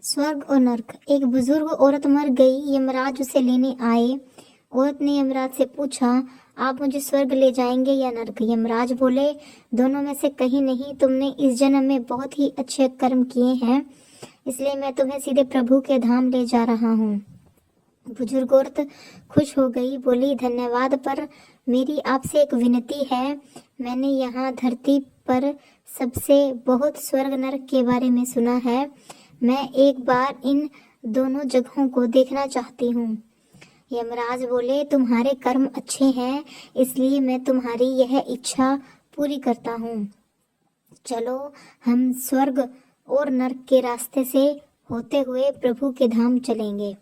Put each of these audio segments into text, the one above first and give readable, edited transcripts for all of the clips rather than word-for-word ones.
स्वर्ग और नरक। एक बुजुर्ग औरत मर गई, यमराज उसे लेने आए। औरत ने यमराज से पूछा, आप मुझे स्वर्ग ले जाएंगे या नरक? यमराज बोले, दोनों में से कहीं नहीं। तुमने इस जन्म में बहुत ही अच्छे कर्म किए हैं, इसलिए मैं तुम्हें सीधे प्रभु के धाम ले जा रहा हूँ। बुजुर्ग औरत खुश हो गई, बोली, धन्यवाद, पर मेरी आपसे एक विनती है। मैंने यहाँ धरती पर सबसे बहुत स्वर्ग नरक के बारे में सुना है। मैं एक बार इन दोनों जगहों को देखना चाहती हूँ। यमराज बोले, तुम्हारे कर्म अच्छे हैं, इसलिए मैं तुम्हारी यह इच्छा पूरी करता हूँ। चलो हम स्वर्ग और नरक के रास्ते से होते हुए प्रभु के धाम चलेंगे।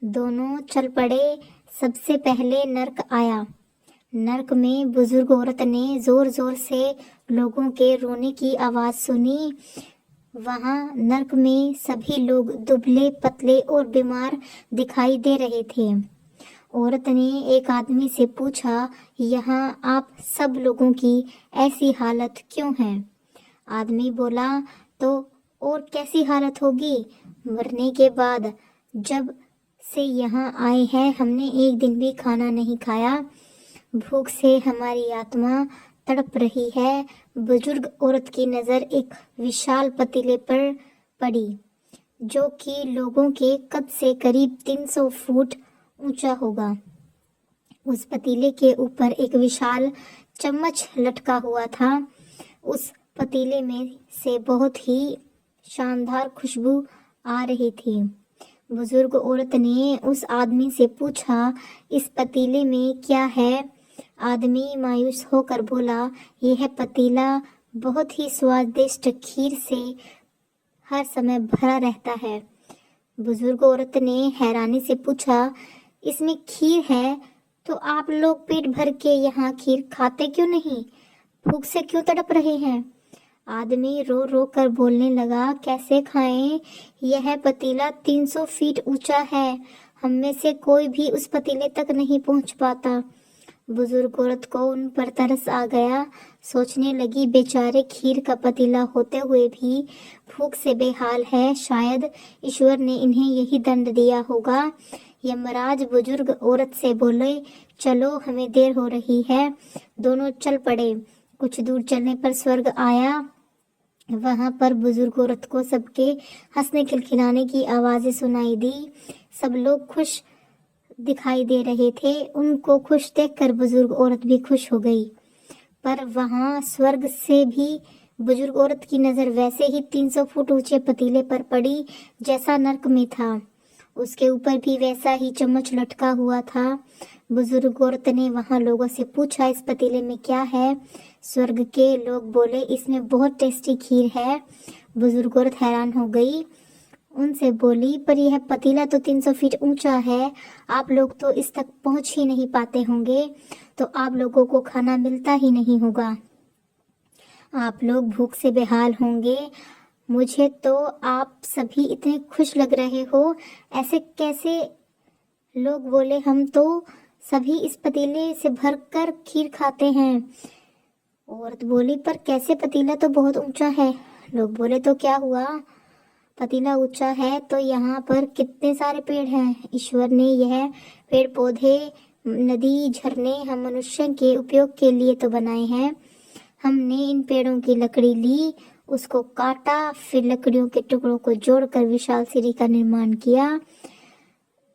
दोनों चल पड़े। सबसे पहले नरक आया। नरक में बुजुर्ग औरत ने जोर जोर से लोगों के रोने की आवाज सुनी। वहां नरक में सभी लोग दुबले पतले और बीमार दिखाई दे रहे थे। औरत ने एक आदमी से पूछा, यहाँ आप सब लोगों की ऐसी हालत क्यों है? आदमी बोला, तो और कैसी हालत होगी? मरने के बाद जब से यहाँ आए हैं, हमने एक दिन भी खाना नहीं खाया। भूख से हमारी आत्मा तड़प रही है। बुजुर्ग औरत की नजर एक विशाल पतीले पर पड़ी, जो कि लोगों के कद से करीब 300 फुट ऊंचा होगा। उस पतीले के ऊपर एक विशाल चम्मच लटका हुआ था। उस पतीले में से बहुत ही शानदार खुशबू आ रही थी। बुजुर्ग औरत ने उस आदमी से पूछा, इस पतीले में क्या है? आदमी मायूस होकर बोला, यह पतीला बहुत ही स्वादिष्ट खीर से हर समय भरा रहता है। बुजुर्ग औरत ने हैरानी से पूछा, इसमें खीर है तो आप लोग पेट भर के यहाँ खीर खाते क्यों नहीं? भूख से क्यों तड़प रहे हैं? आदमी रो रो कर बोलने लगा, कैसे खाएं? यह पतीला 300 फीट ऊंचा है। हम में से कोई भी उस पतीले तक नहीं पहुंच पाता। बुजुर्ग औरत को उन पर तरस आ गया। सोचने लगी, बेचारे खीर का पतीला होते हुए भी भूख से बेहाल है। शायद ईश्वर ने इन्हें यही दंड दिया होगा। यमराज बुजुर्ग औरत से बोले, चलो हमें देर हो रही है। दोनों चल पड़े। कुछ दूर चलने पर स्वर्ग आया। वहां पर बुजुर्ग औरत को सबके हंसने खिलखिलाने की आवाजें सुनाई दी। सब लोग खुश दिखाई दे रहे थे। उनको खुश देखकर बुजुर्ग औरत भी खुश हो गई। पर वहां स्वर्ग से भी बुजुर्ग औरत की नजर वैसे ही 300 फुट ऊंचे पतीले पर पड़ी जैसा नरक में था। उसके ऊपर भी वैसा ही चम्मच लटका हुआ था। बुजुर्ग औरत ने वहां लोगों से पूछा, इस पतीले में क्या है? स्वर्ग के लोग बोले, इसमें बहुत टेस्टी खीर है। बुजुर्ग औरत हैरान हो गई। उनसे बोली, पर यह पतीला तो 300 फीट ऊंचा है। आप लोग तो इस तक पहुंच ही नहीं पाते होंगे, तो आप लोगों को खाना मिलता ही नहीं होगा। आप लोग भूख से बेहाल होंगे। मुझे तो आप सभी इतने खुश लग रहे हो, ऐसे कैसे? लोग बोले, हम तो सभी इस पतीले से भरकर खीर खाते हैं। औरत बोली, पर कैसे? पतीला तो बहुत ऊंचा है। लोग बोले, तो क्या हुआ? पतीला ऊंचा है तो यहाँ पर कितने सारे पेड़ हैं। ईश्वर ने यह पेड़ पौधे, नदी, झरने हम मनुष्य के उपयोग के लिए तो बनाए हैं। हमने इन पेड़ों की लकड़ी ली, उसको काटा, फिर लकड़ियों के टुकड़ों को जोड़कर विशाल सीढ़ी का निर्माण किया।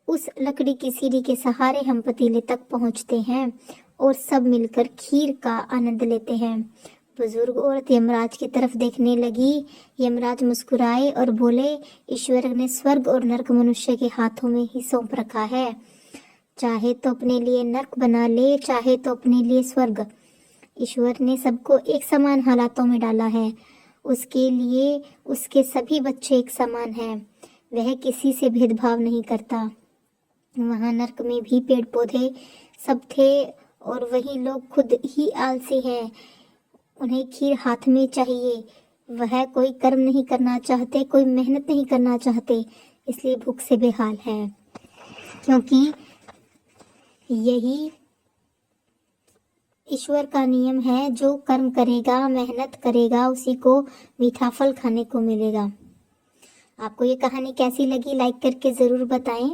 उस लकड़ी की सीढ़ी के सहारे हम पतीले तक पहुंचते हैं और सब मिलकर खीर का आनंद लेते हैं। बुजुर्ग औरत यमराज की तरफ देखने लगी। यमराज मुस्कुराए और बोले, ईश्वर ने स्वर्ग और नरक मनुष्य के हाथों में ही सौंप रखा है। चाहे तो अपने लिए नरक बना ले, चाहे तो अपने लिए स्वर्ग। ईश्वर ने सबको एक समान हालातों में डाला है। उसके लिए उसके सभी बच्चे एक समान हैं। वह किसी से भेदभाव नहीं करता। वहां नरक में भी पेड़ पौधे सब थे और वही लोग खुद ही आलसी हैं। उन्हें खीर हाथ में चाहिए। वह कोई कर्म नहीं करना चाहते, कोई मेहनत नहीं करना चाहते, इसलिए भूख से बेहाल है। क्योंकि यही ईश्वर का नियम है, जो कर्म करेगा, मेहनत करेगा, उसी को मीठा फल खाने को मिलेगा। आपको ये कहानी कैसी लगी लाइक करके ज़रूर बताएं।